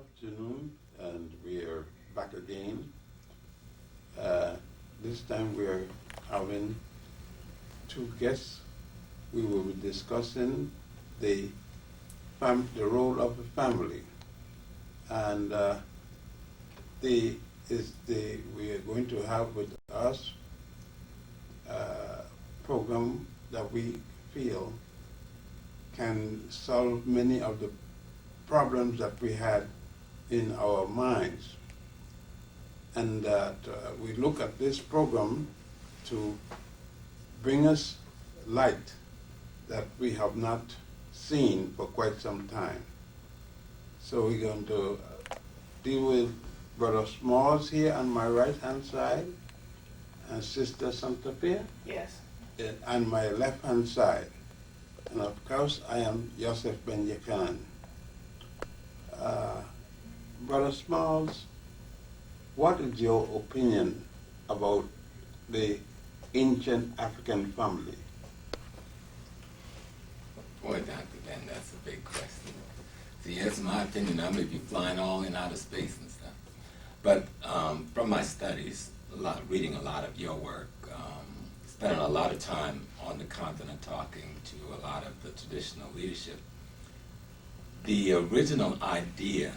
afternoon, and we are back again. This time we are having two guests. We will be discussing the role of the family, and we are going to have with us a program that we feel can solve many of the problems that we had in our minds. And that we look at this program to bring us light that we have not seen for quite some time. So we're going to deal with Brother Smalls here on my right-hand side, and Sister Santiprika. Yes. On my left-hand side. And of course, I am Yosef ben Jochannan. Brother Smalls, what is your opinion about the ancient African family? Boy, Dr. Ben, that's a big question. See, that's my opinion. I may be flying all in outer space and stuff. But from my studies, reading a lot of your work, spending a lot of time on the continent talking to a lot of the traditional leadership, the original idea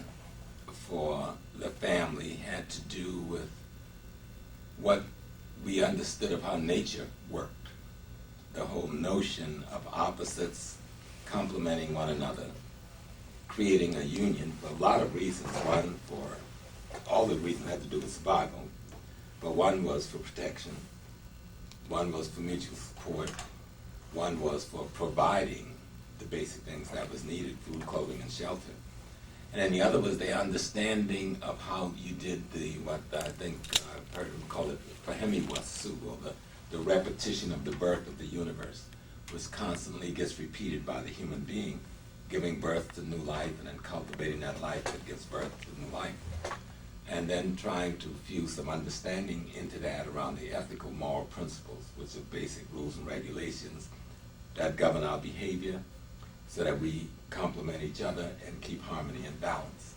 for the family had to do with what we understood of how nature worked. The whole notion of opposites complementing one another, creating a union for a lot of reasons. One, for all the reasons had to do with survival, but one was for protection, one was for mutual support, one was for providing the basic things that was needed, food, clothing, and shelter. And then the other was the understanding of how you did what I think I've heard him call it Pahemiwasu, or the repetition of the birth of the universe, which constantly gets repeated by the human being, giving birth to new life and then cultivating that life that gives birth to new life. And then trying to fuse some understanding into that around the ethical moral principles, which are basic rules and regulations that govern our behavior so that we complement each other and keep harmony and balance.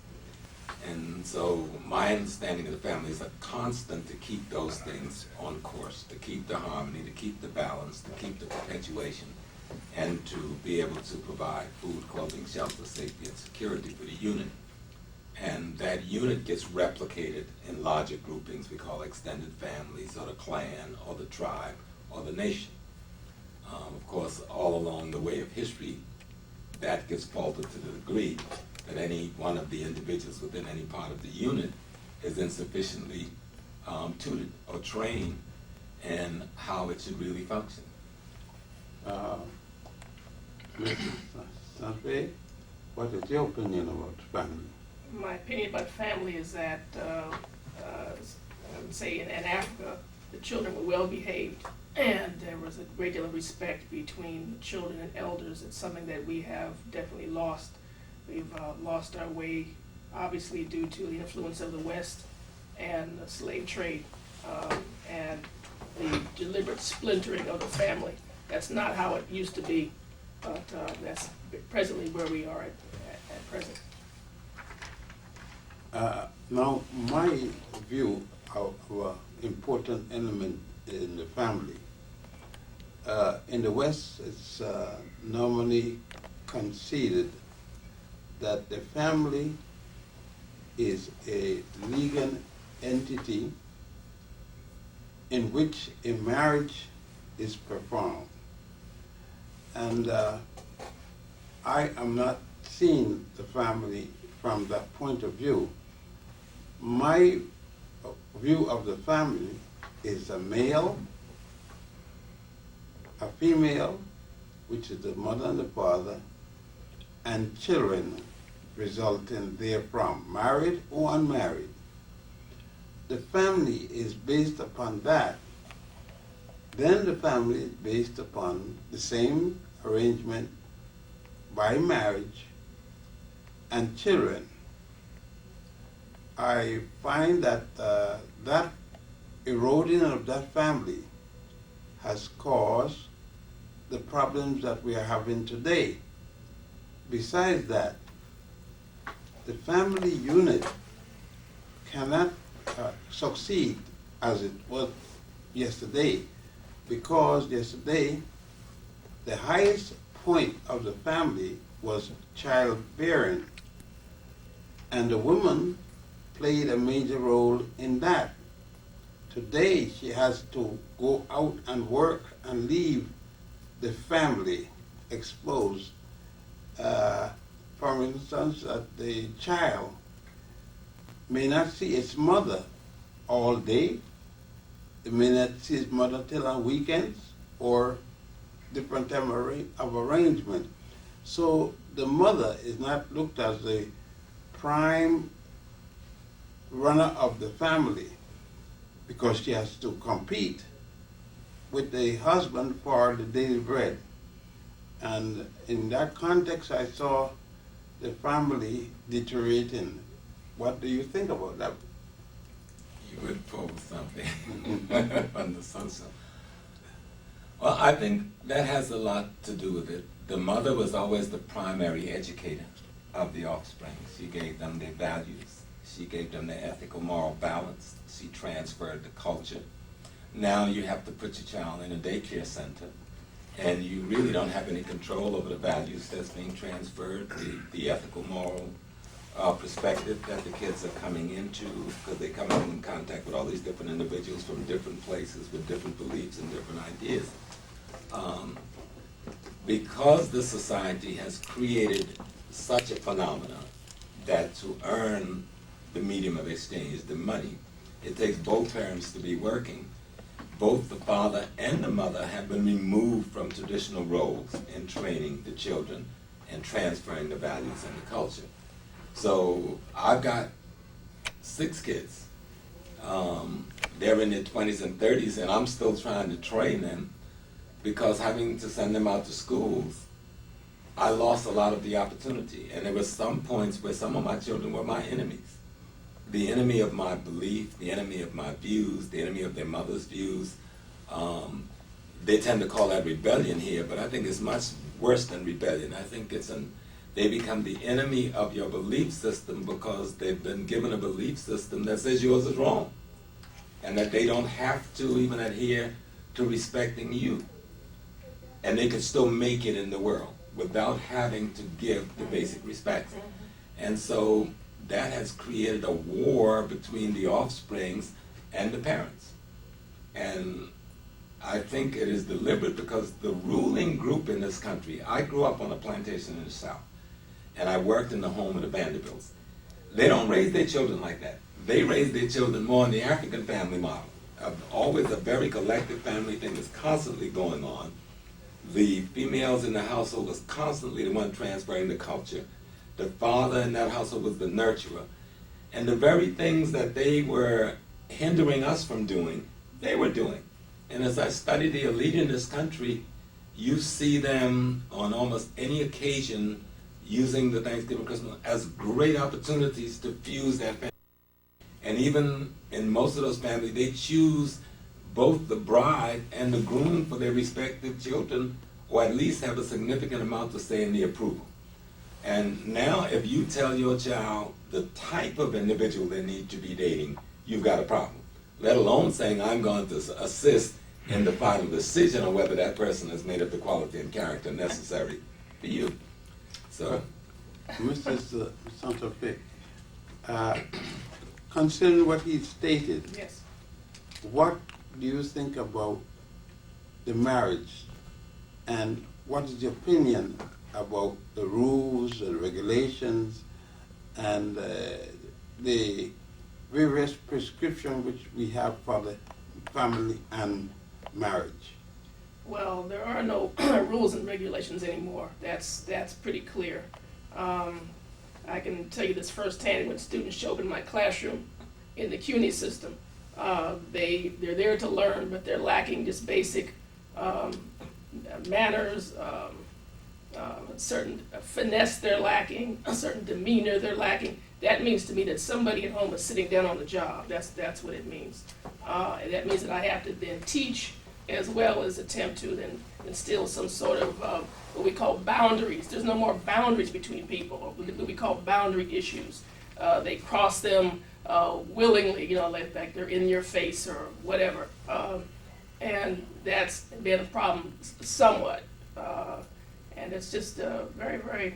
And so my understanding of the family is a constant to keep those things on course, to keep the harmony, to keep the balance, to keep the perpetuation, and to be able to provide food, clothing, shelter, safety, and security for the unit. And that unit gets replicated in larger groupings we call extended families, or the clan, or the tribe, or the nation. Of course, all along the way of history, that gets faltered to the degree that any one of the individuals within any part of the unit is insufficiently tutored or trained in how it should really function. Santiprika, what is your opinion about family? My opinion about family is that, I would say in Africa, the children were well behaved, and there was a great deal of respect between the children and elders. It's something that we have definitely lost. We've lost our way, obviously due to the influence of the West and the slave trade, and the deliberate splintering of the family. That's not how it used to be, but that's presently where we are at present. Now, my view of important element in the family. In the West, it's normally conceded that the family is a legal entity in which a marriage is performed. And I am not seeing the family from that point of view. My view of the family is a male, a female, which is the mother and the father, and children resulting therefrom, married or unmarried. The family is based upon that. Then the family is based upon the same arrangement by marriage and children. I find that that eroding of that family has caused the problems that we are having today. Besides that, the family unit cannot succeed as it was yesterday, because yesterday the highest point of the family was childbearing, and the woman played a major role in that. Today she has to go out and work and leave the family exposed. For instance, the child may not see its mother all day. It may not see its mother till on weekends or different time of arrangement. So the mother is not looked as the prime runner of the family, because she has to compete with the husband for the daily bread. And in that context, I saw the family deteriorating. What do you think about that? You would pose something on the social. Well, I think that has a lot to do with it. The mother was always the primary educator of the offspring. She gave them their values. She gave them their ethical, moral balance. She transferred the culture. Now you have to put your child in a daycare center, and you really don't have any control over the values that's being transferred, the ethical, moral perspective that the kids are coming into, because they come in contact with all these different individuals from different places with different beliefs and different ideas. Because the society has created such a phenomenon that to earn the medium of exchange, the money, it takes both parents to be working. Both the father and the mother have been removed from traditional roles in training the children and transferring the values and the culture. So I've got 6 kids. They're in their 20s and 30s, and I'm still trying to train them, because having to send them out to schools, I lost a lot of the opportunity. And there were some points where some of my children were my enemies. The enemy of my belief, the enemy of my views, the enemy of their mother's views. They tend to call that rebellion here, but I think it's much worse than rebellion. I think they become the enemy of your belief system, because they've been given a belief system that says yours is wrong, and that they don't have to even adhere to respecting you. And they can still make it in the world without having to give the basic respect. And so that has created a war between the offsprings and the parents. And I think it is deliberate, because the ruling group in this country, I grew up on a plantation in the South, and I worked in the home of the Vanderbilts. They don't raise their children like that. They raise their children more in the African family model. Always a very collective family thing that's constantly going on. The females in the household was constantly the one transferring the culture. The father in that household was the nurturer. And the very things that they were hindering us from doing, they were doing. And as I study the elite in this country, you see them on almost any occasion using the Thanksgiving, Christmas as great opportunities to fuse that family. And even in most of those families, they choose both the bride and the groom for their respective children, or at least have a significant amount to say in the approval. And now if you tell your child the type of individual they need to be dating, you've got a problem. Let alone saying, I'm going to assist in the final decision on whether that person has made up the quality and character necessary for you. So, Mr. Santiprika, considering what he stated, Yes. what do you think about the marriage, and what is your opinion about the rules and regulations and the various prescriptions which we have for the family and marriage? Well, there are no rules and regulations anymore. That's pretty clear. I can tell you this firsthand. When students show up in my classroom in the CUNY system, they're there to learn, but they're lacking just basic manners, certain finesse they're lacking, a certain demeanor they're lacking. That means to me that somebody at home is sitting down on the job. That's what it means. And that means that I have to then teach as well as attempt to then instill some sort of what we call boundaries. There's no more boundaries between people, or what we call boundary issues. They cross them willingly, like they're in your face or whatever. And that's been a problem somewhat. And it's just very, very,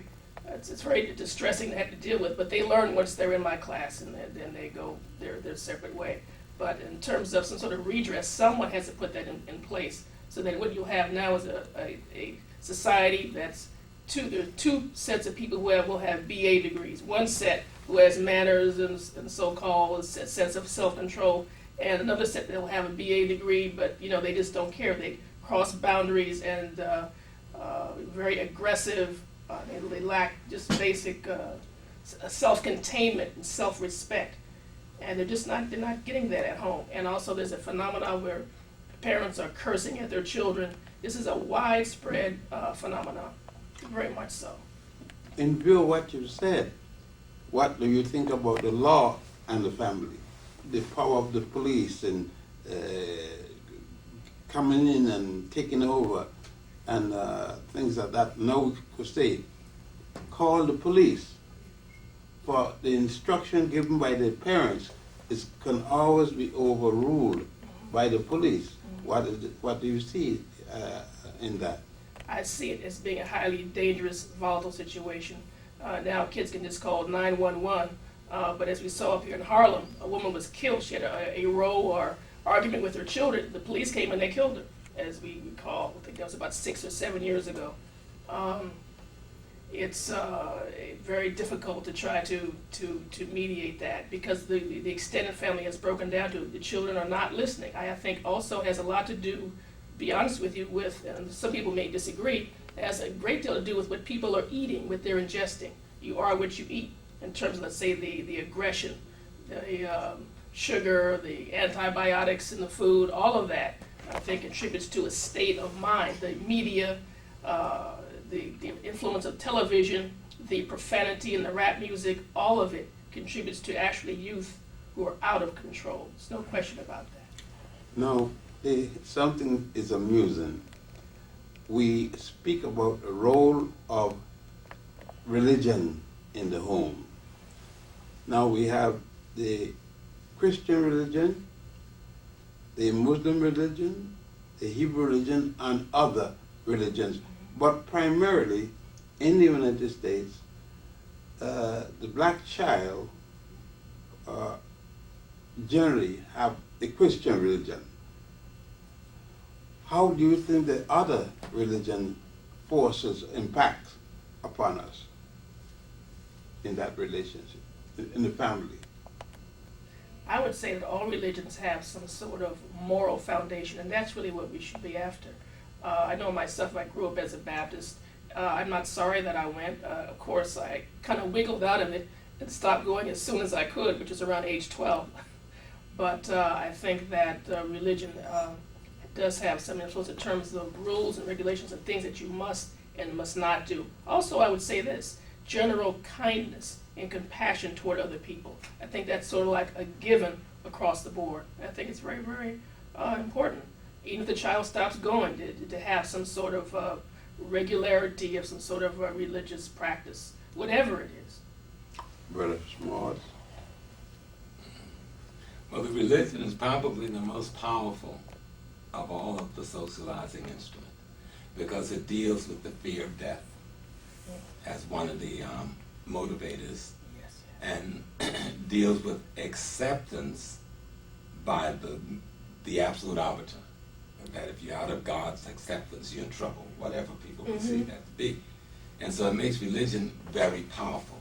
it's very distressing to have to deal with, but they learn once they're in my class, and then they go their separate way. But in terms of some sort of redress, someone has to put that in place, so that what you'll have now is a society that's there are two sets of people who will have BA degrees. One set who has manners and so-called a sense of self-control, and another set that will have a BA degree, but they just don't care. They cross boundaries and very aggressive. They lack just basic self-containment and self-respect, and they're not getting that at home. And also, there's a phenomenon where parents are cursing at their children. This is a widespread phenomenon, very much so. In view of what you said, what do you think about the law and the family? The power of the police and coming in and taking over and things like that. Now we could say, call the police for the instruction given by the parents can always be overruled by the police. What do you see in that? I see it as being a highly dangerous, volatile situation. Now kids can just call 911, but as we saw up here in Harlem, a woman was killed. She had a row or argument with her children. The police came and they killed her, as we recall. I think that was about 6 or 7 years ago. It's very difficult to try to mediate that, because the extended family has broken down to the children are not listening. I think also has a lot to do, to be honest with you, with, and some people may disagree, it has a great deal to do with what people are eating, what they're ingesting. You are what you eat, in terms of, let's say, the aggression, the sugar, the antibiotics in the food, all of that, I think, contributes to a state of mind. The media, the influence of television, the profanity in the rap music, all of it contributes to actually youth who are out of control. There's no question about that. No, something is amusing. We speak about the role of religion in the home. Now we have the Christian religion, the Muslim religion, the Hebrew religion, and other religions. But primarily, in the United States, the black child generally have the Christian religion. How do you think the other religion forces impact upon us in that relationship, in the family? I would say that all religions have some sort of moral foundation, and that's really what we should be after. I know myself, I grew up as a Baptist. I'm not sorry that I went. Of course, I kind of wiggled out of it and stopped going as soon as I could, which was around age 12. But I think that religion does have some influence in terms of rules and regulations and things that you must and must not do. Also, I would say this, general kindness and compassion toward other people. I think that's sort of like a given across the board. I think it's very, very important. Even if the child stops going, to have some sort of regularity of some sort of religious practice, whatever it is. Brother Smalls? Well, the religion is probably the most powerful of all of the socializing instruments, because it deals with the fear of death as one of the motivators, Yes. and deals with acceptance by the absolute arbiter. That if you're out of God's acceptance, you're in trouble, whatever people perceive that to be. And so it makes religion very powerful.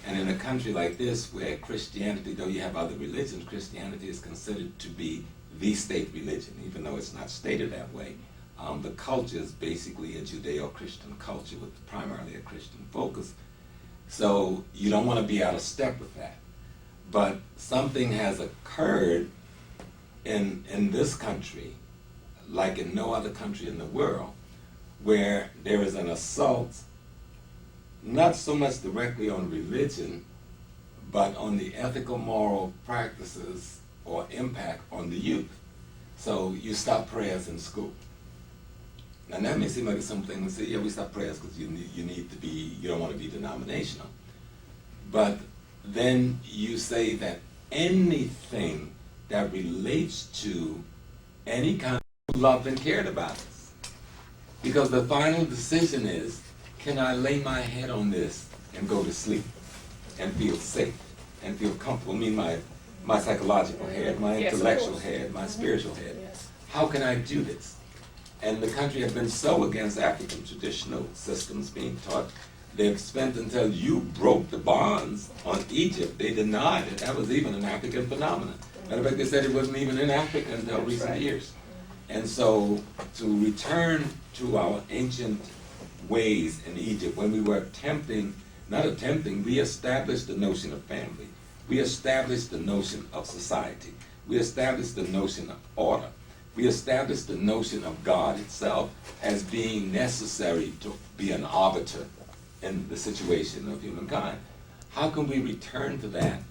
And in a country like this, where Christianity, though you have other religions, Christianity is considered to be the state religion, even though it's not stated that way. The culture is basically a Judeo-Christian culture with primarily a Christian focus. So you don't want to be out of step with that. But something has occurred in this country, like in no other country in the world, where there is an assault, not so much directly on religion, but on the ethical, moral practices or impact on the youth. So you stop prayers in school. Now that may seem like a simple thing to say, yeah, we stop prayers because you need to be, you don't want to be denominational. But then you say that anything that relates to any kind of love and cared about us. Because the final decision is, can I lay my head on this and go to sleep and feel safe and feel comfortable? I mean, my psychological head, my intellectual head, my spiritual head. Yes. How can I do this? And the country has been so against African traditional systems being taught. They've spent until you broke the bonds on Egypt. They denied it. That was even an African phenomenon. Matter of fact, they said it wasn't even in Africa until recent years. And so to return to our ancient ways in Egypt, when we were we established the notion of family. We established the notion of society. We established the notion of order. We established the notion of God itself as being necessary to be an arbiter in the situation of humankind. How can we return to that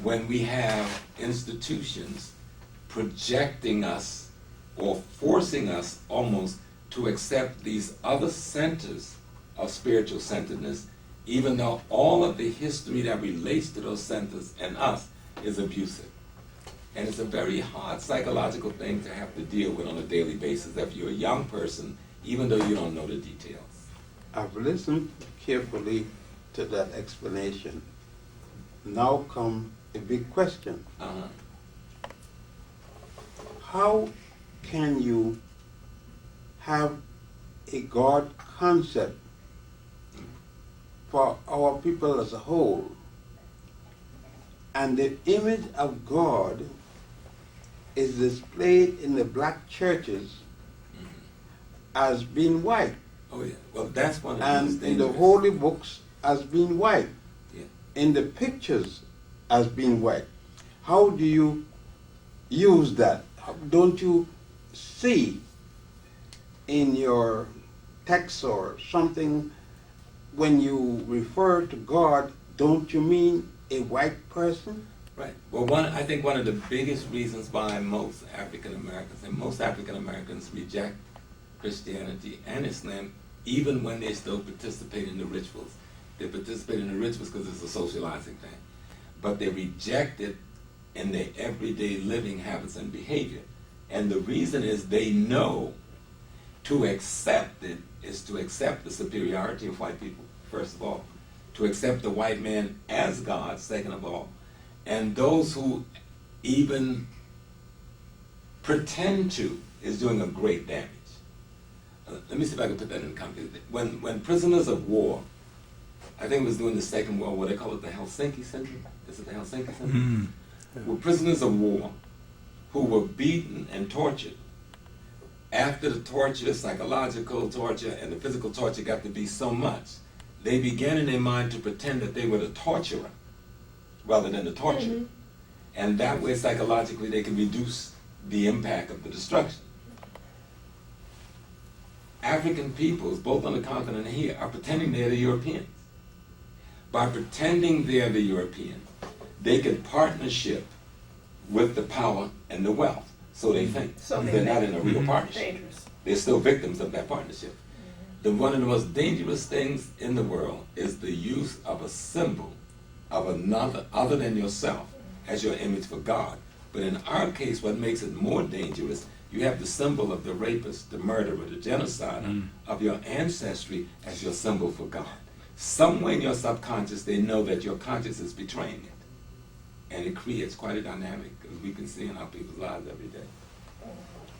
when we have institutions projecting us or forcing us almost to accept these other centers of spiritual centeredness, even though all of the history that relates to those centers and us is abusive? And it's a very hard psychological thing to have to deal with on a daily basis if you're a young person, even though you don't know the details. I've listened carefully to that explanation. Now come a big question. How can you have a God concept for our people as a whole, and the image of God is displayed in the black churches as being white? Oh yeah, well that's one of the And most in the dangerous. holy books as being white, Yeah. in the pictures as being white. How do you use that? Don't you see in your text or something, when you refer to God, don't you mean a white person? Right. Well, I think one of the biggest reasons why most African Americans reject Christianity and Islam, even when they still participate in the rituals. They participate in the rituals because it's a socializing thing. But they reject it in their everyday living habits and behavior. And the reason is they know to accept it is to accept the superiority of white people, first of all. To accept the white man as God, second of all. And those who even pretend to is doing a great damage. Let me see if I can put that in context. When prisoners of war, I think it was during the Second World War, they call it the Helsinki Syndrome. Is it the Helsinki Syndrome? Were prisoners of war who were beaten and tortured. After the torture, psychological torture, and the physical torture got to be so much, they began in their mind to pretend that they were the torturer rather than the torturer. And that way, psychologically, they can reduce the impact of the destruction. African peoples, both on the continent and here, are pretending they're the Europeans. By pretending they're the European, they can partnership with the power and the wealth. So they think. They're not in a real partnership. Dangerous. They're still victims of that partnership. One of the most dangerous things in the world is the use of a symbol of another other than yourself as your image for God. But in our case, what makes it more dangerous, you have the symbol of the rapist, the murderer, the genocider of your ancestry as your symbol for God. Somewhere in your subconscious, they know that your conscience is betraying it. And it creates quite a dynamic, as we can see in our people's lives every day.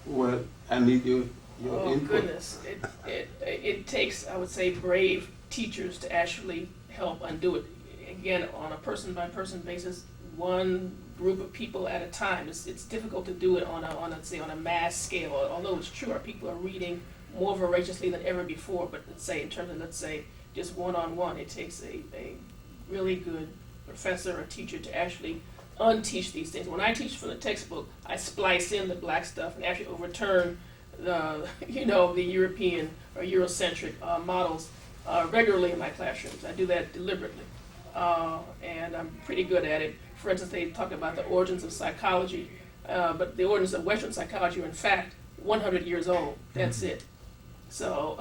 Well, I need your Oh input. goodness, it takes, I would say, brave teachers to actually help undo it. Again, on a person-by-person basis, one group of people at a time. It's difficult to do it on a mass scale. Although it's true, our people are reading more voraciously than ever before. But in terms of just one-on-one, it takes a really good professor or teacher to actually unteach these things. When I teach from the textbook, I splice in the black stuff and actually overturn the European or Eurocentric models regularly in my classrooms. I do that deliberately, and I'm pretty good at it. For instance, they talk about the origins of psychology. but the origins of Western psychology are in fact 100 years old. That's it. So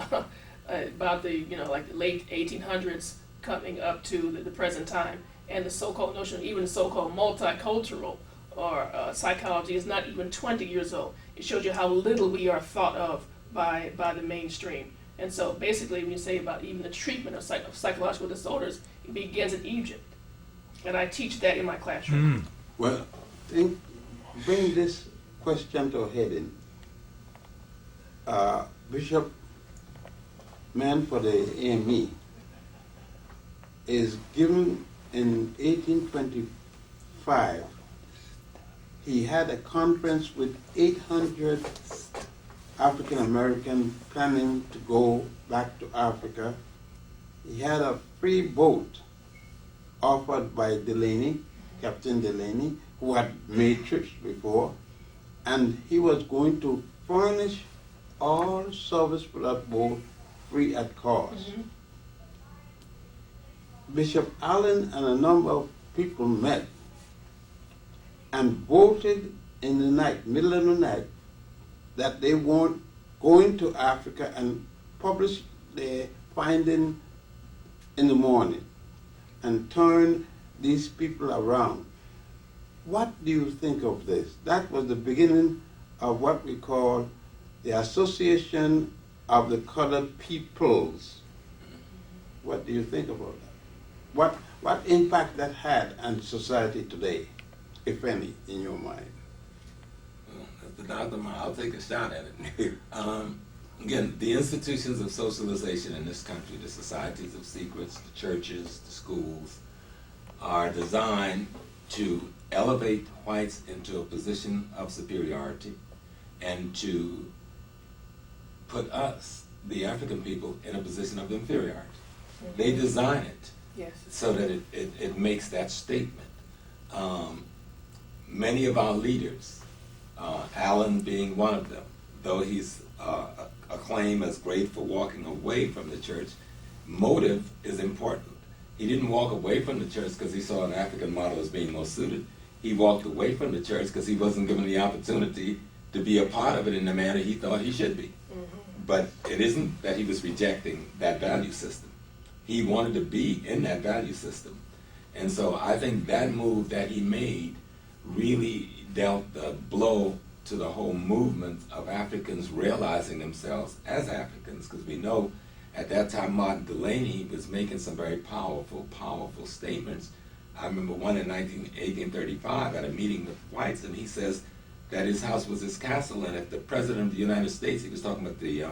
about the like the late 1800s coming up to the present time, and the so-called notion of even so-called multicultural or psychology is not even 20 years old. It shows you how little we are thought of by the mainstream. And so basically when you say about even the treatment of psychological disorders, it begins in Egypt. And I teach that in my classroom. Well, bring this question to a heading. Bishop Man for the AME is given in 1825. He had a conference with 800 African Americans planning to go back to Africa. He had a free boat offered by Delaney, Captain Delaney, who had made trips before, and he was going to furnish all service for that boat free at cost. Bishop Allen and a number of people met and voted in the night, middle of the night, that they weren't going to Africa, and published their finding in the morning and turn these people around. What do you think of this? That was the beginning of what we call the Association of the Colored Peoples. What do you think about that? What impact that had on society today, if any, in your mind? Well, that's the dogma. I'll take a shot at it. Again, the institutions of socialization in this country, the societies of secrets, the churches, the schools, are designed to elevate whites into a position of superiority and to put us, the African people, in a position of inferiority. They design it so that it makes that statement. Many of our leaders, Allen being one of them, though he's acclaimed as great for walking away from the church, motive is important. He didn't walk away from the church because he saw an African model as being most suited. He walked away from the church because he wasn't given the opportunity to be a part of it in the manner he thought he should be. But it isn't that he was rejecting that value system. He wanted to be in that value system. And so I think that move that he made really dealt the blow to the whole movement of Africans realizing themselves as Africans, because we know at that time Martin Delaney was making some very powerful statements. I remember one in 1835 at a meeting with whites, and he says that his house was his castle, and if the President of the United States, he was talking about the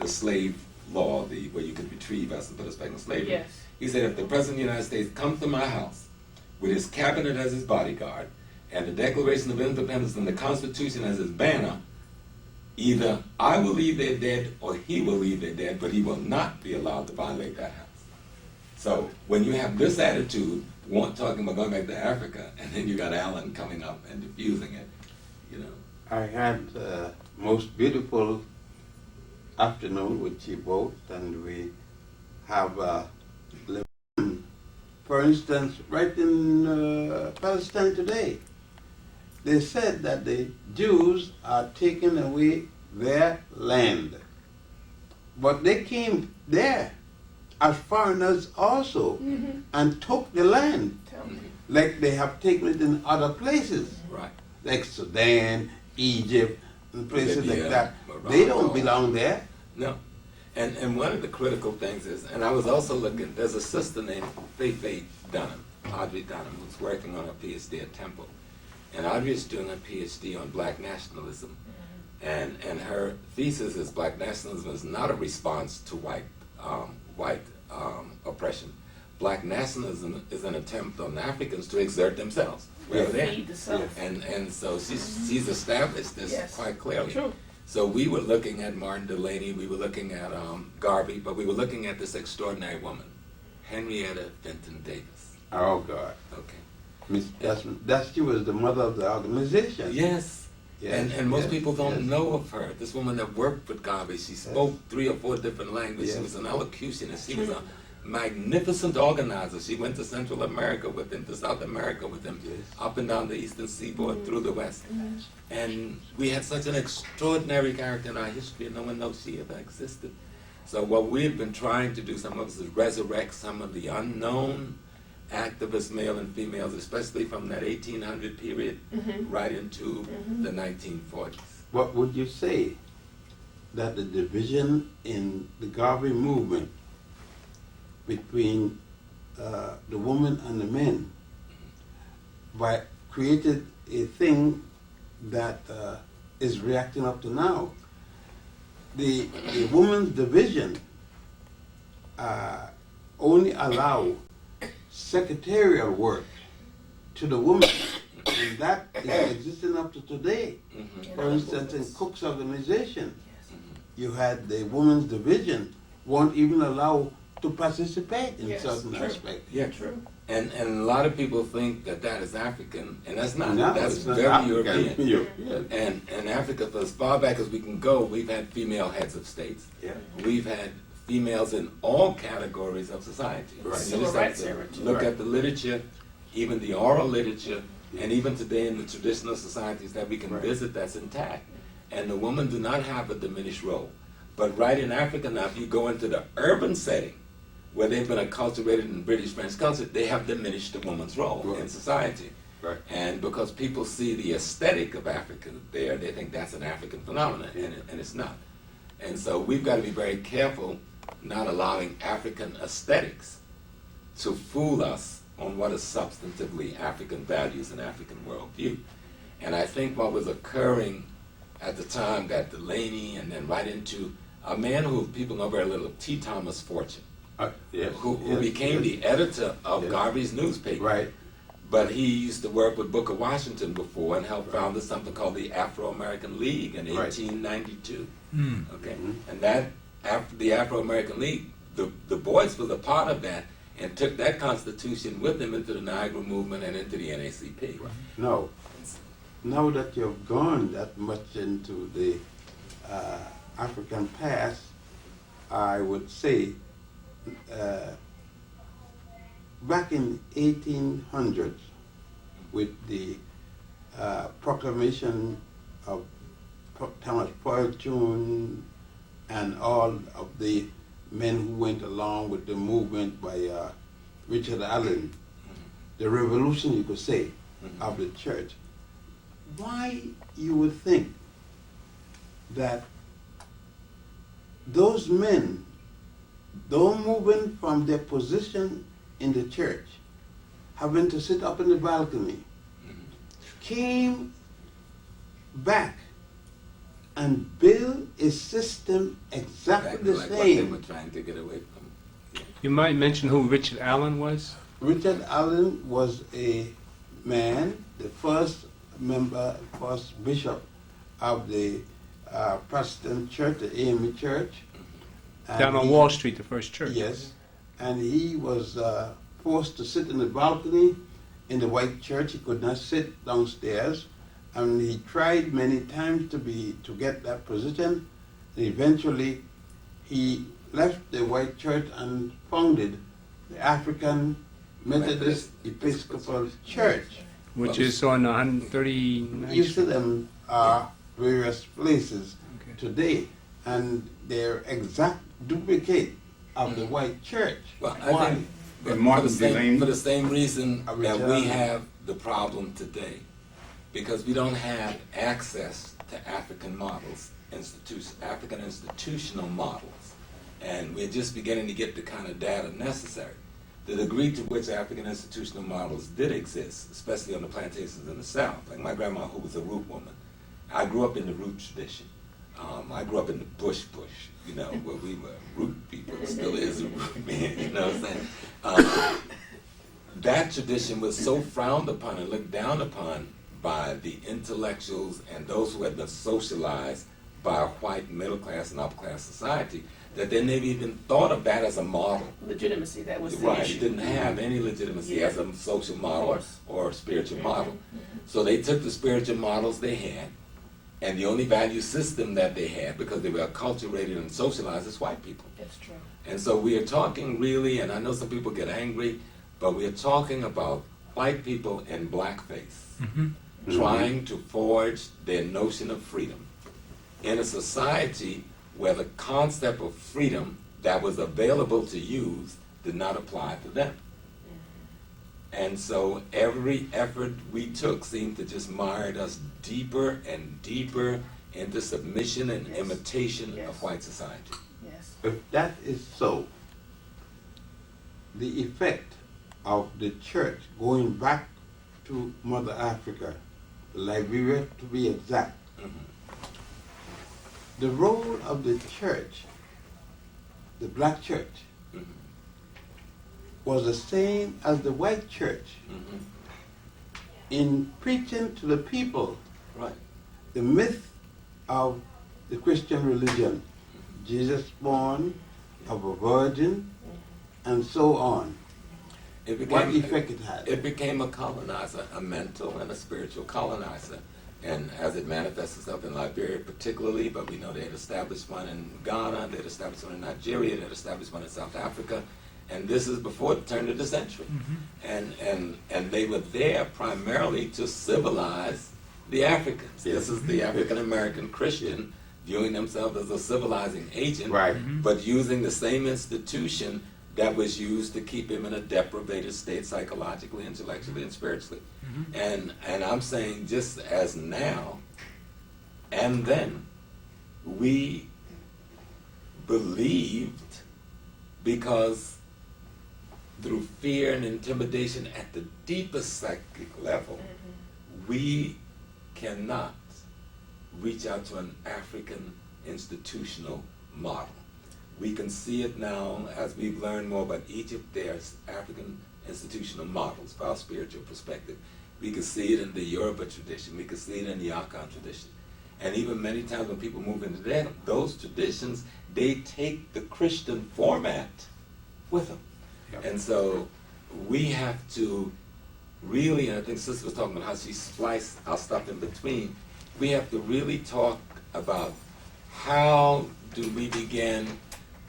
slave law, where you could retrieve us and put us back in slavery. Yes. He said, if the President of the United States comes to my house with his cabinet as his bodyguard, and the Declaration of Independence and the Constitution as his banner, either I will leave there dead or he will leave there dead, but he will not be allowed to violate that house. So when you have this attitude, talking about going back to Africa, and then you got Allen coming up and diffusing it, I had most beautiful afternoon with you both, and we have, for instance, right in Palestine today, they said that the Jews are taking away their land. But they came there as foreigners also and took the land, like they have taken it in other places, right? Like Sudan, Egypt, and places Libya, like that. Morocco. They don't belong there. No. And one of the critical things is, and I was also looking, there's a sister named Faye Dunham, Audrey Dunham, who's working on a PhD at Temple. And Audrey is doing a PhD on black nationalism. And her thesis is black nationalism is not a response to white oppression. Black nationalism is an attempt on Africans to exert themselves wherever they are. And so she's established this quite clearly. True. So we were looking at Martin Delaney, we were looking at Garvey, but we were looking at this extraordinary woman, Henrietta Benton Davis. Oh, God. Okay. She was the mother of the organization. Yes. And most people don't know of her. This woman that worked with Garvey, she spoke 3 or 4 different languages. She was an elocutionist. She was a magnificent organizer. She went to Central America with him, to South America with him, Yes. up and down the eastern seaboard through the west. And we had such an extraordinary character in our history, and no one knows she ever existed. So what we've been trying to do, some of us, is resurrect some of the unknown activists, male and females, especially from that 1800 period right into the 1940s. What would you say that the division in the Garvey movement between the women and the men created a thing that is reacting up to now? The women's division only allow secretarial work to the women, and that is existing up to today. For instance, in Cook's organization, you had the women's division won't even allow to participate in certain aspects. Yeah, True. And a lot of people think that that is African, and that's not. No, That's it's not very African. European. And Africa, for as far back as we can go, we've had female heads of states. Yeah. We've had females in all categories of society. Right. You Civil just have rights to era, too. look Right. at the literature, even the oral literature, and even today in the traditional societies that we can Right. visit, that's intact. And the women do not have a diminished role. But right in Africa now, if you go into the urban setting, where they've been acculturated in British French culture, they have diminished the woman's role Right. in society. Right. And because people see the aesthetic of Africa there, they think that's an African phenomenon, and it's not. And so we've got to be very careful not allowing African aesthetics to fool us on what is substantively African values and African worldview. And I think what was occurring at the time that Delaney, and then right into a man who people know very little, T. Thomas Fortune, Yes, who yes, became yes. the editor of Yes. Garvey's newspaper. Right. But he used to work with Booker Washington before and helped found something called the Afro-American League in Right. 1892. Okay, Mhm. and that the Afro-American League, the Boys was a part of that and took that constitution with them into the Niagara movement and into the NACP. Now that you've gone that much into the African past, I would say back in 1800s, with the proclamation of Thomas Fortune and all of the men who went along with the movement by Richard Allen, the revolution, you could say, of the church, why you would think that those men, though moving from their position in the church, having to sit up in the balcony, came back and built a system exactly the Like what they were same. trying to get away from. You might mention who Richard Allen was? Richard Allen was a man, the first member, first bishop of the Protestant church, the AME church. And Down on he- Wall Street, the first church. Yes, and he was forced to sit in the balcony in the white church. He could not sit downstairs, and he tried many times to get that position. And eventually, he left the white church and founded the African Methodist Episcopal Church. Which is on 139th Each of Street. them are various places Okay. today, and they're exact duplicate of the white church. Well, Why? I think for the same reason that we have the problem today, because we don't have access to African models, African institutional models, and we're just beginning to get the kind of data necessary. The degree to which African institutional models did exist, especially on the plantations in the South, like my grandma, who was a root woman. I grew up in the root tradition. I grew up in the bush, you know, where we were root people. It still is a root man, you know what I'm saying? That tradition was so frowned upon and looked down upon by the intellectuals and those who had been socialized by a white middle class and upper class society that they never even thought of that as a model. Legitimacy, that was the Right, issue. it didn't have any legitimacy Yeah. as a social model course. or a spiritual model. So they took the spiritual models they had And the only value system that they had, because they were acculturated and socialized, is white people. That's true. And so we are talking really, and I know some people get angry, but we are talking about white people in blackface, trying to forge their notion of freedom in a society where the concept of freedom that was available to use did not apply to them. And so every effort we took seemed to just mire us deeper and deeper into submission and Yes. imitation Yes. of white society. Yes. If that is so, the effect of the church going back to Mother Africa, Liberia to be exact, the role of the church, the black church, was the same as the white church in preaching to the people Right. the myth of the Christian religion, Jesus born of a virgin, and so on. It What effect it had? It became a colonizer, a mental and a spiritual colonizer. And as it manifests itself in Liberia particularly, but we know they had established one in Ghana, they had established one in Nigeria, they had established one in South Africa, and this is before the turn of the century. And they were there primarily to civilize the Africans. This is the African American Christian viewing themselves as a civilizing agent, Right. but using the same institution that was used to keep him in a deprivated state psychologically, intellectually, and spiritually. And I'm saying just as now and then, we believed because through fear and intimidation at the deepest psychic level, we cannot reach out to an African institutional model. We can see it now as we've learned more about Egypt. There's African institutional models for our spiritual perspective. We can see it in the Yoruba tradition. We can see it in the Akan tradition. And even many times when people move into those traditions, they take the Christian format with them. Yep. And so we have to really, and I think Sister was talking about how she spliced our stuff in between, we have to really talk about how do we begin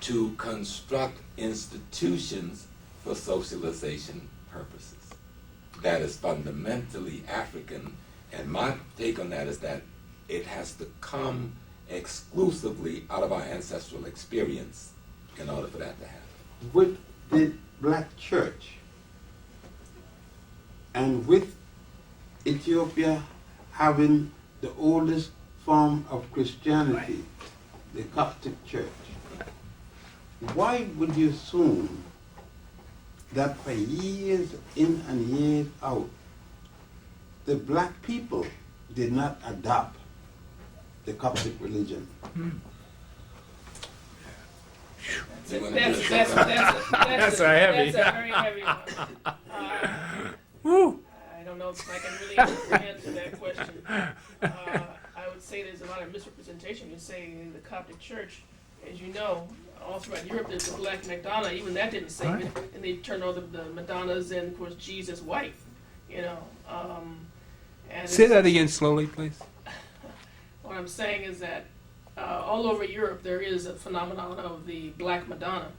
to construct institutions for socialization purposes. That is fundamentally African, and my take on that is that it has to come exclusively out of our ancestral experience in order for that to happen. With the black church and with Ethiopia having the oldest form of Christianity, the Coptic Church, why would you assume that for years in and years out, the black people did not adopt the Coptic religion? You wanna That's do it? That's a heavy. That's a very heavy one. Woo! I don't know if I can really answer that question. I would say there's a lot of misrepresentation. You say the Coptic Church, as you know, all throughout Europe, there's the Black Madonna. Even that didn't save it, and they turned all the Madonnas and, of course, Jesus white. You know. And Say it's- that again slowly, please. What I'm saying is that all over Europe there is a phenomenon of the Black Madonna.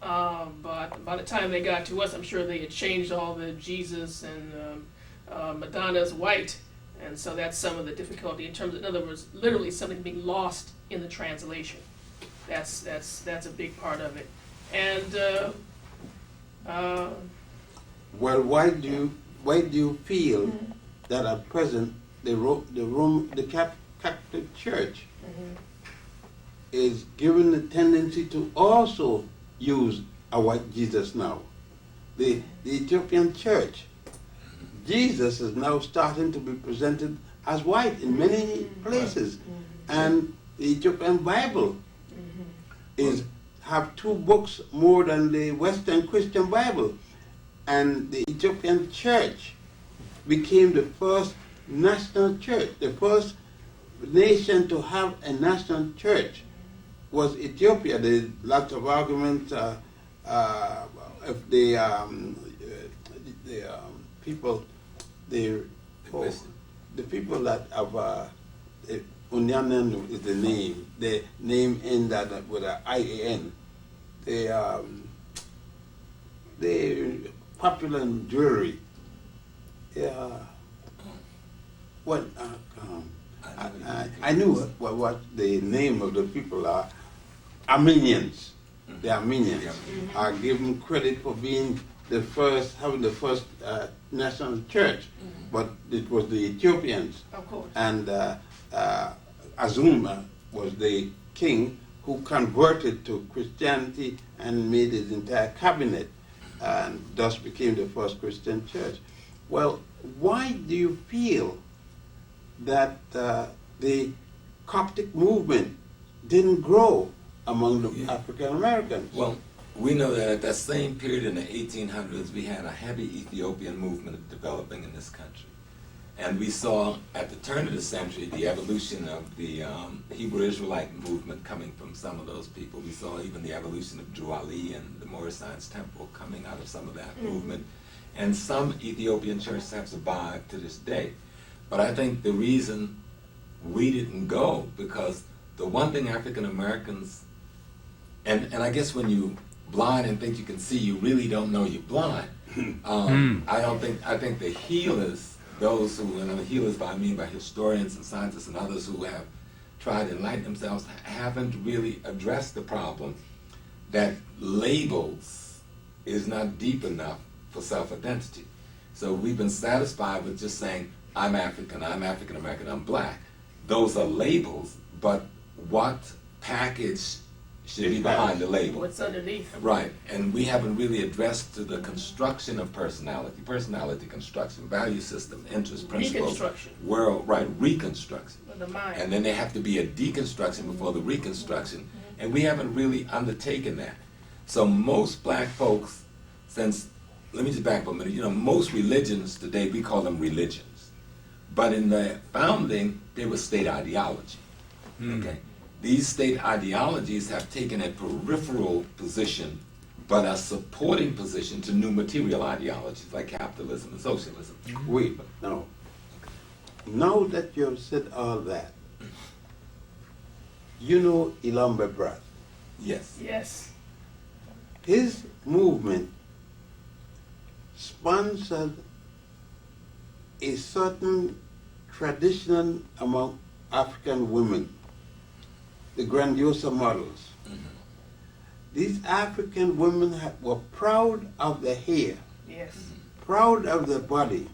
But by the time they got to us, I'm sure they had changed all the Jesus and Madonna's white. And so that's some of the difficulty in terms of, in other words, literally something being lost in the translation. That's a big part of it. And Well, why do you feel that at present the Catholic Church is given the tendency to also use a white Jesus now? The Ethiopian Church, Jesus is now starting to be presented as white in many places, and the Ethiopian Bible have 2 books more than the Western Christian Bible. And the Ethiopian Church became the first national church. The first nation to have a national church was Ethiopia. There's lots of arguments if the people, the people that have Unyanan is the name. The name in that with an IAN. They popular in jewelry. Yeah. What? I knew what the name of the people are. Armenians. The Armenians are given credit for being having the first national church, but it was the Ethiopians. Of course. And Azuma was the king who converted to Christianity and made his entire cabinet, and thus became the first Christian church. Well, why do you feel that the Coptic movement didn't grow among the African Americans? Well, we know that at that same period in the 1800s, we had a heavy Ethiopian movement developing in this country. And we saw at the turn of the century the evolution of the Hebrew Israelite movement coming from some of those people. We saw even the evolution of Drew Ali and the Moorish Science Temple coming out of some of that movement. And some Ethiopian churches have survived to this day. But I think the reason we didn't go, because the one thing African Americans, and I guess when you blind and think you can see, you really don't know you're blind. I think the healers, those who, and healers I mean by historians and scientists and others who have tried to enlighten themselves, haven't really addressed the problem that labels is not deep enough for self-identity. So we've been satisfied with just saying, I'm African American, I'm black. Those are labels, but what package should be behind the label? What's underneath? Right, and we haven't really addressed to the construction of personality construction, value system, interest, principles, Reconstruction. world, right, reconstruction. Of the mind. And then there have to be a deconstruction before the reconstruction, and we haven't really undertaken that. So most black folks, let me just back up a minute, most religions today, we call them religions. But in the founding, they were state ideology, okay? These state ideologies have taken a peripheral position, but a supporting position to new material ideologies like capitalism and socialism. Wait, no. Now that you have said all that, you know Ilombe Brad. Yes. Yes. His movement sponsored a certain tradition among African women, the grandiosa models. These African women were proud of their hair, Yes. proud of their body,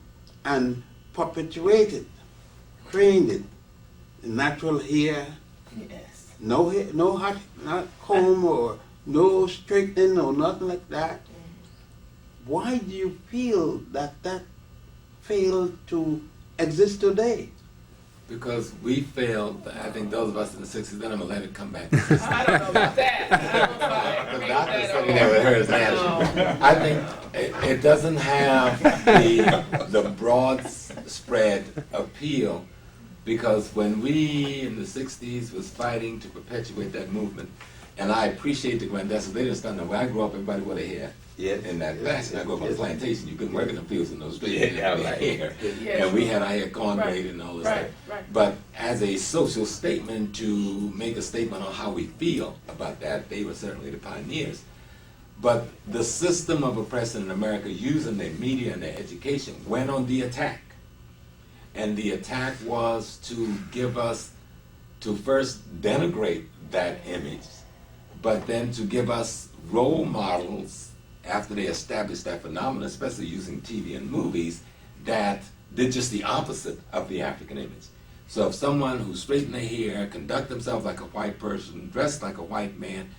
and perpetuated, trained it. Natural hair, Yes. no hair, no hot, not comb or no straightening or nothing like that. Why do you feel that failed to exist today? Because we failed, I think those of us in the 60s, then I'm going to let it come back. I don't know about that. I don't know if I agree with that sitting there with her as an answer. I think it doesn't have the broad spread appeal, because when we in the 60s was fighting to perpetuate that movement, and I appreciate the grandesses, they didn't stand there. When I grew up, everybody wore their hair in that fashion. I grew up on a plantation. You couldn't work in the fields in those days. Hair. Yes. And we had our hair cornbraid and all this stuff. Right. But as a social statement, to make a statement on how we feel about that, they were certainly the pioneers. But the system of oppression in America, using their media and their education, went on the attack. And the attack was to give us, to first denigrate that image, but then to give us role models after they established that phenomenon, especially using TV and movies, that did just the opposite of the African image. So if someone who straightened their hair, conduct themselves like a white person, dressed like a white man,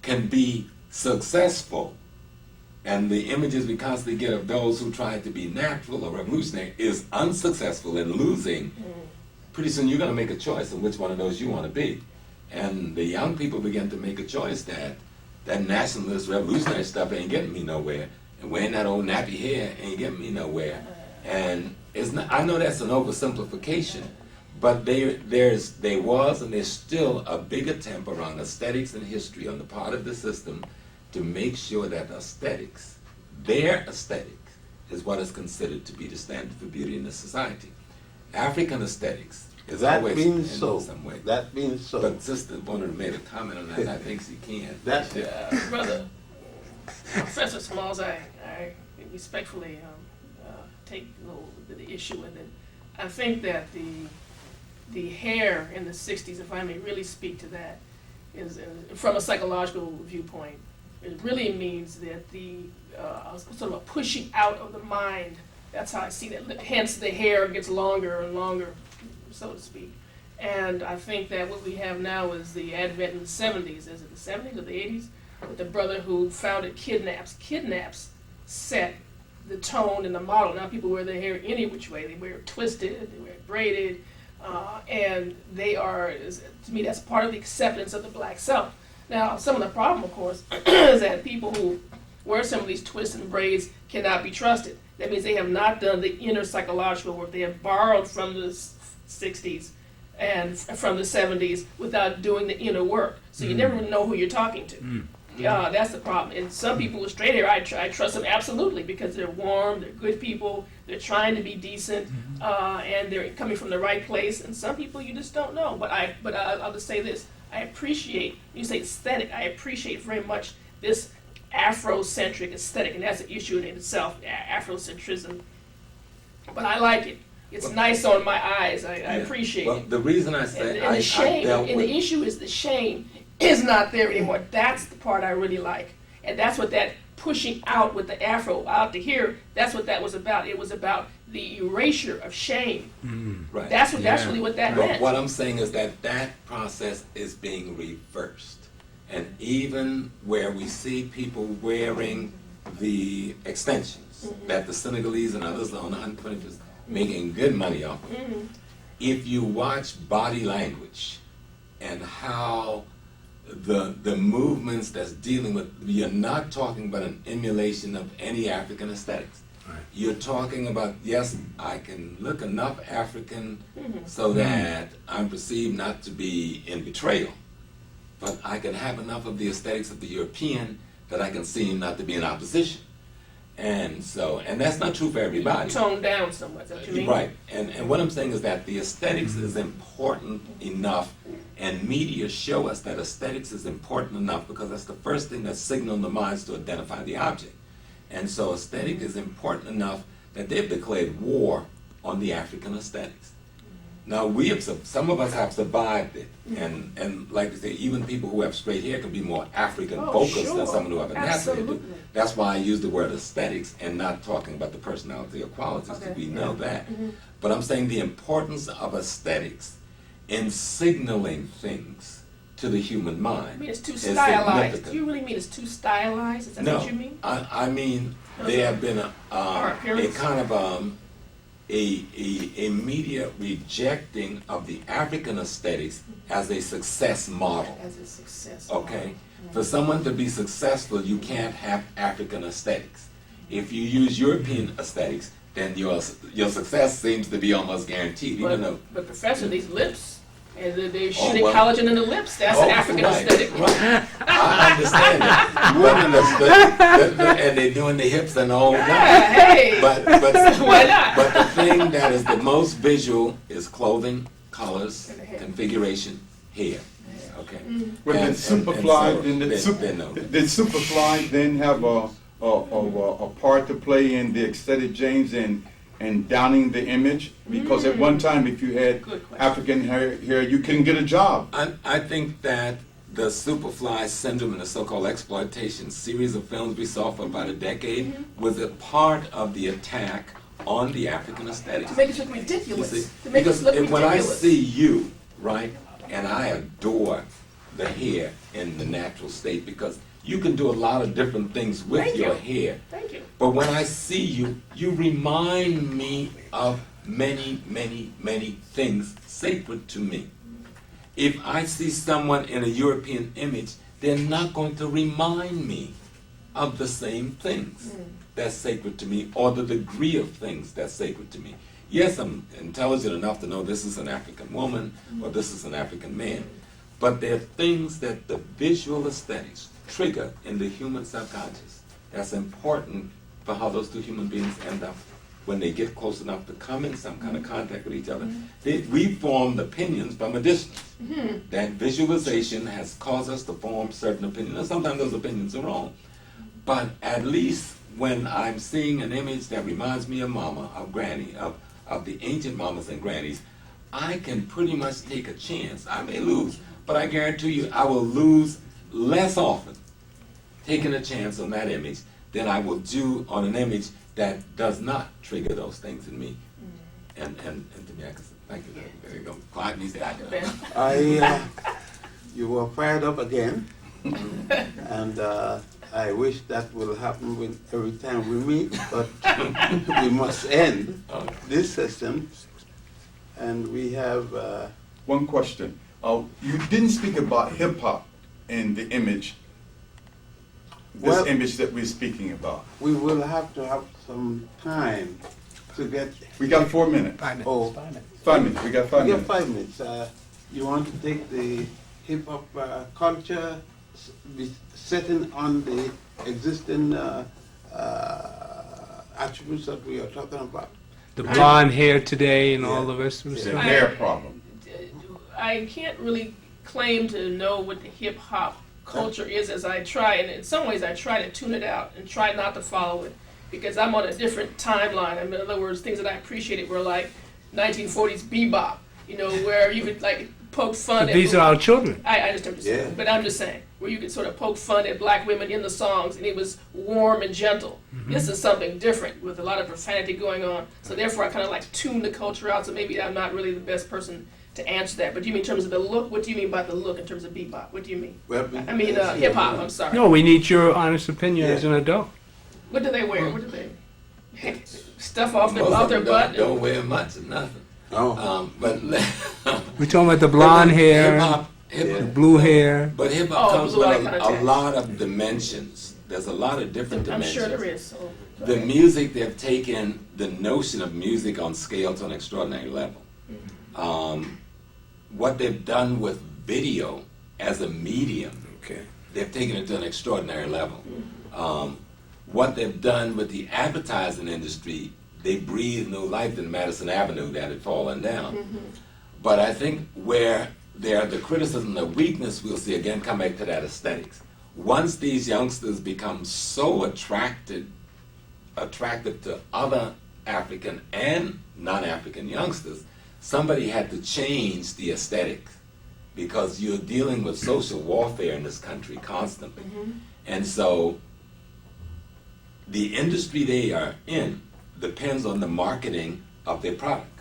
can be successful, and the images we constantly get of those who try to be natural or revolutionary is unsuccessful and losing, pretty soon you're going to make a choice of which one of those you want to be. And the young people begin to make a choice that nationalist revolutionary stuff ain't getting me nowhere, and wearing that old nappy hair ain't getting me nowhere. And it's not, I know that's an oversimplification, but there was and there's still a big attempt around aesthetics and history on the part of the system to make sure that aesthetics, their aesthetics, is what is considered to be the standard for beauty in the society. African aesthetics It's That always being in so, some way. that being so, But Sister wanted to make a comment on that, and I think she can. that's, Brother, Professor Smalls, I respectfully take the issue with it. I think that the hair in the 60s, if I may really speak to that, is from a psychological viewpoint, it really means that the sort of a pushing out of the mind. That's how I see that. Hence, the hair gets longer and longer, so to speak. And I think that what we have now is the advent in the 70s. Is it the 70s or the 80s? With the brother who founded Kidnaps. Kidnaps set the tone and the model. Now people wear their hair any which way. They wear it twisted, they wear it braided, and they are, to me, that's part of the acceptance of the black self. Now, some of the problem, of course, is that people who wear some of these twists and braids cannot be trusted. That means they have not done the inner psychological work. They have borrowed from the 60s and from the 70s without doing the inner work. So you never know who you're talking to. Yeah, that's the problem. And some people with straight hair, I trust them absolutely because they're warm, they're good people, they're trying to be decent, and they're coming from the right place. And some people you just don't know. But I'll just say this: I appreciate, you say aesthetic, I appreciate very much this Afrocentric aesthetic, and that's an issue in itself, Afrocentrism. But I like it. It's nice on my eyes. I appreciate Well, it. the reason I say And the shame, dealt and with the issue is the shame is not there anymore. That's the part I really like. And that's what that pushing out with the afro out to here, that's what that was about. It was about the erasure of shame. right. That's really what that But meant. what I'm saying is that process is being reversed. And even where we see people wearing the extensions that the Senegalese and others on the 125th making good money off of, if you watch body language and how the movements that's dealing with, you're not talking about an emulation of any African aesthetics. Right. You're talking about, yes, I can look enough African so that I'm perceived not to be in betrayal, but I can have enough of the aesthetics of the European that I can seem not to be in opposition. And so, and that's not true for everybody. Toned down somewhat, is that what you mean? Right, and what I'm saying is that the aesthetics is important enough, and media show us that aesthetics is important enough because that's the first thing that signals the minds to identify the object. And so aesthetic is important enough that they've declared war on the African aesthetics. Now some of us have survived it, and like I say, even people who have straight hair can be more African focused than someone who have a natural hair. Absolutely. That's why I use the word aesthetics and not talking about the personality or qualities, because we know that. But I'm saying the importance of aesthetics in signaling things to the human mind. You mean it's too is stylized? significant. Do you really mean it's too stylized? Is that No, what you mean? I mean there have been a appearance? kind of a media rejecting of the African aesthetics as a success model. As a success. Okay? For someone to be successful, you can't have African aesthetics. If you use European aesthetics, then your success seems to be almost guaranteed, even though. But Professor, these lips, and they're shooting well. collagen in the lips, that's an African right, aesthetic. Right. I understand that. Women aesthetic, and they're doing the hips and all Yeah, that. hey, But why not? But the thing that is the most visual is clothing, colors, And the hair. configuration, hair. Okay. Well, And- did Superfly, so then they know. did Superfly then have a part to play in the aesthetic change and downing the image? Because at one time, if you had Good question. African hair, you couldn't get a job. I think that the Superfly syndrome and the so-called exploitation series of films we saw for about a decade was a part of the attack on the African aesthetics. To make us look You ridiculous. see, To make us because look when I ridiculous. see you, right, and I adore the hair in the natural state because you can do a lot of different things with Thank your you. hair. Thank you. But when I see you, you remind me of many, many, many things sacred to me. If I see someone in a European image, they're not going to remind me of the same things that's sacred to me or the degree of things that's sacred to me. Yes, I'm intelligent enough to know this is an African woman or this is an African man, but there are things that the visual aesthetics trigger in the human subconscious that's important for how those two human beings end up when they get close enough to come in some kind of contact with each other, we formed opinions from a distance. That visualization has caused us to form certain opinions. And sometimes those opinions are wrong. But at least when I'm seeing an image that reminds me of mama, of granny, of the ancient mamas and grannies, I can pretty much take a chance. I may lose, but I guarantee you I will lose less often taking a chance on that image than I will do on an image that does not trigger those things in me. And to me, I can say, thank you. There you go. Quiet needs that. You were fired up again, and I wish that will happen every time we meet, but we must end this session, and we have... One question. You didn't speak about hip-hop in the image, this image that we're speaking about. We will have to have some time to get... We got 4 minutes. 5 minutes. Oh, 5 minutes. We got 5 we minutes. got 5 minutes. You want to take the hip-hop culture setting on the existing attributes that we are talking about? The blonde hair today and all the rest of It's it. a hair problem. I can't really claim to know what the hip hop culture is as I try, and in some ways I try to tune it out and try not to follow it because I'm on a different timeline. I mean, in other words, things that I appreciated were like 1940s bebop, you know, where you could like poke fun But at. these are our children. I understand what you're saying, but I'm just saying, where you could sort of poke fun at black women in the songs, and it was warm and gentle. This is something different with a lot of profanity going on, so therefore I kind of like tune the culture out, so maybe I'm not really the best person to answer that. But do you mean in terms of the look? What do you mean by the look in terms of bebop? What do you mean? Well, I mean hip-hop, I'm sorry. No, we need your honest opinion as an adult. What do they wear? What do they... Stuff off their, Most off of their them butt? don't wear much or nothing. Oh. But We're talking about the blonde hair, hip-hop, the blue hair. but hip-hop comes blue eye with a contact. lot of dimensions. There's a lot of different I'm dimensions. sure there is. So, The music, they've taken the notion of music on scale to an extraordinary level. What they've done with video as a medium, Okay. they've taken it to an extraordinary level. What they've done with the advertising industry, they breathe new life in Madison Avenue that had fallen down. But I think where the criticism, the weakness, we'll see again, come back to that aesthetics. Once these youngsters become so attractive to other African and non-African youngsters, somebody had to change the aesthetics because you're dealing with social warfare in this country constantly. And so the industry they are in depends on the marketing of their product.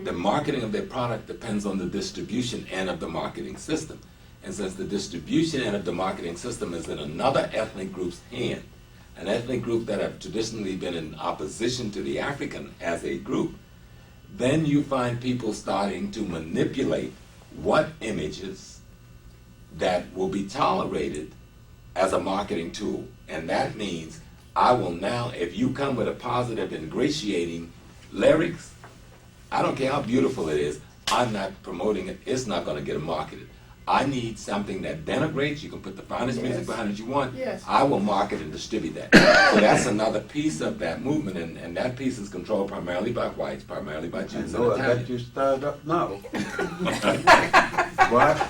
The marketing of their product depends on the distribution end of the marketing system. And since the distribution end of the marketing system is in another ethnic group's hand, an ethnic group that have traditionally been in opposition to the African as a group, then you find people starting to manipulate what images that will be tolerated as a marketing tool. And that means I will now, if you come with a positive, ingratiating lyrics, I don't care how beautiful it is, I'm not promoting it, it's not going to get marketed. I need something that denigrates, you can put the finest music behind it you want, I will market and distribute that. So that's another piece of that movement, and that piece is controlled primarily by whites, primarily by Jews and I Italians. bet you started up now. But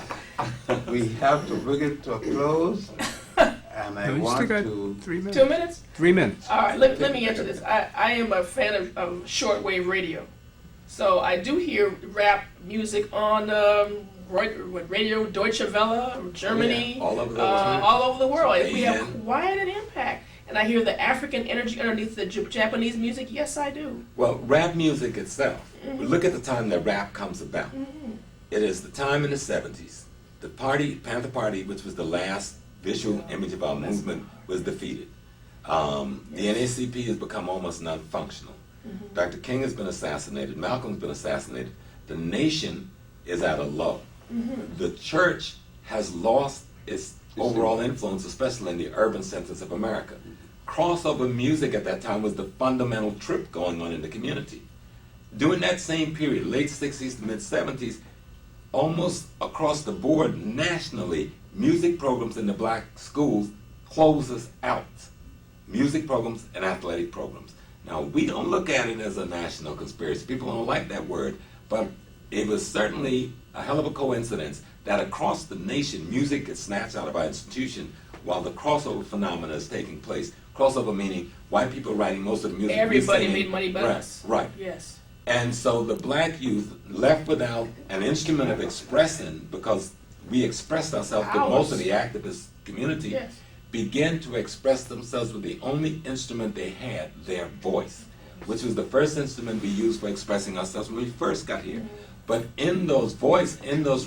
we have to bring it to a close, and I No, you want still got to... 3 minutes. 2 minutes? 3 minutes. All right, let me answer this. I am a fan of shortwave radio. So I do hear rap music on Radio Deutsche Welle, Germany, Yeah, all over the world. We have Japan. quite an impact. And I hear the African energy underneath the Japanese music. Yes, I do. Well, rap music itself, look at the time that rap comes about. It is the time in the 70s. The party, Panther Party, which was the last visual image of our movement, was defeated. The NAACP has become almost non-functional. Dr. King has been assassinated. Malcolm's been assassinated. The nation is at a low. The church has lost its overall influence, especially in the urban centers of America. Crossover music at that time was the fundamental trip going on in the community. During that same period, late 60s to mid 70s, almost across the board nationally, music programs in the black schools closes out. Music programs and athletic programs. Now, we don't look at it as a national conspiracy. People don't like that word, but it was certainly a hell of a coincidence that across the nation, music gets snatched out of our institution while the crossover phenomena is taking place. Crossover meaning white people writing most of the music. Everybody made money but right, us. Right. Yes. And so the black youth left without an instrument of expressing, because we expressed ourselves through most of the activist community, Yes. began to express themselves with the only instrument they had, their voice, which was the first instrument we used for expressing ourselves when we first got here. But in those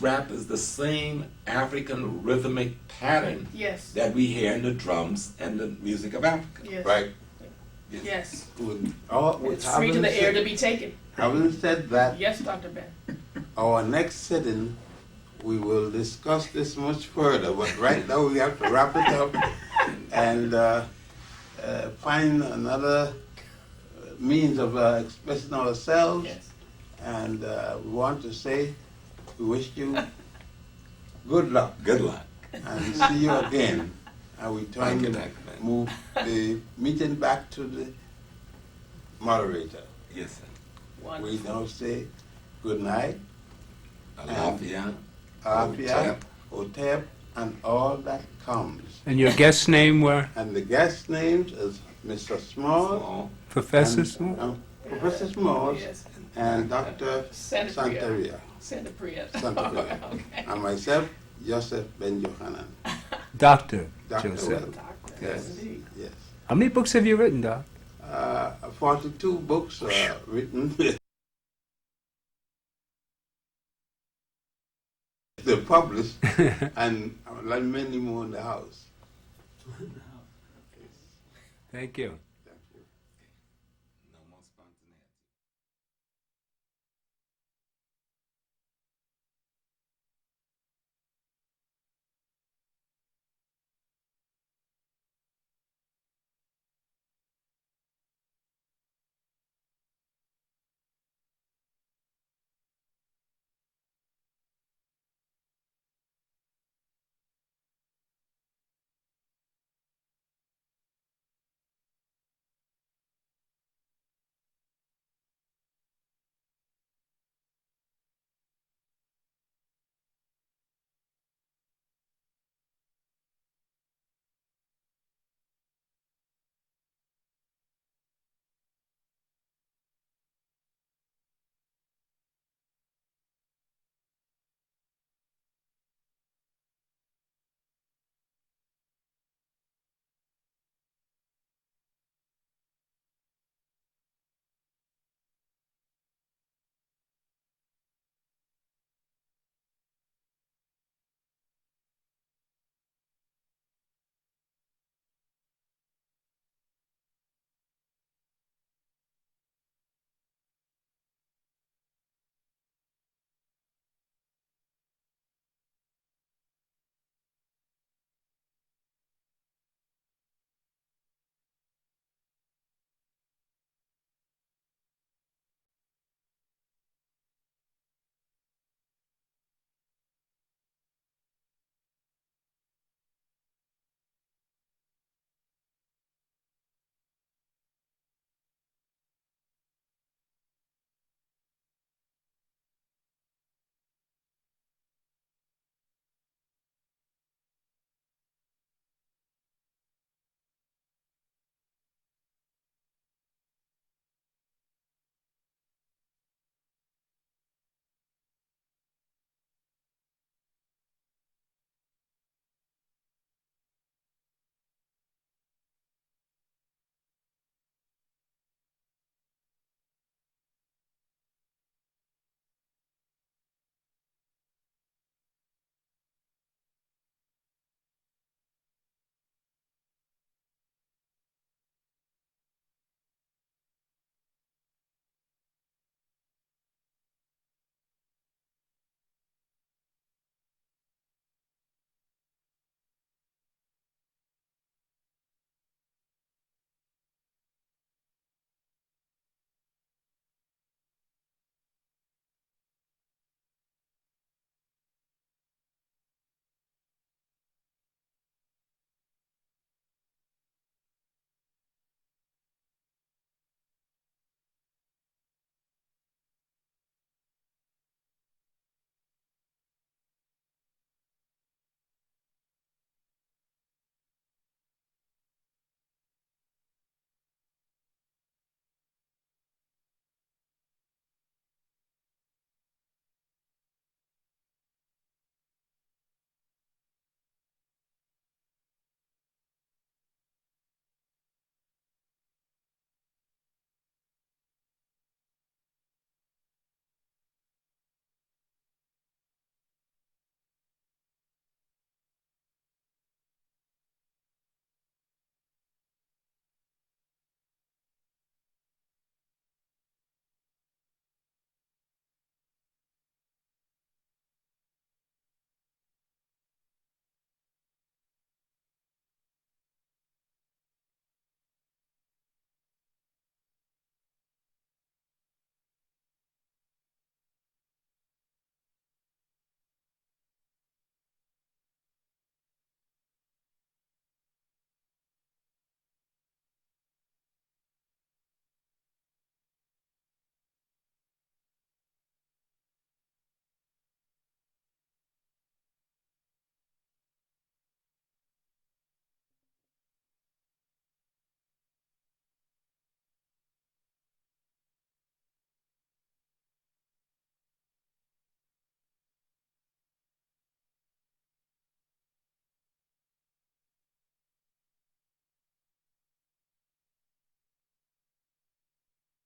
rap is the same African rhythmic pattern Yes. that we hear in the drums and the music of Africa. Yes. Right. Yes. With It's free to the air to be taken. Having said that, Yes, Dr. Ben. our next sitting, we will discuss this much further, but right now we have to wrap it up and find another means of expressing ourselves. Yes. And we want to say, we wish you good luck Good luck. and see you again. And we turn Thank you, Dr. Ben. move the meeting back to the moderator. Yes, sir. We now say good night, Alafia. Afia, Otep, and all that comes. And your guest's name were And the guest names is Mr. Smalls, Small. Professor and, Small? Professor Smalls, Yes. and Dr. Santiprika. Santeria, Santiprika. Santeria, Okay. and myself, Yosef Ben Jochannan. Dr. Dr. Joseph. Well. Doctor. Yes, Indeed. yes. How many books have you written, Doc? 42 books written. They're published, and like many more in the house. Thank you.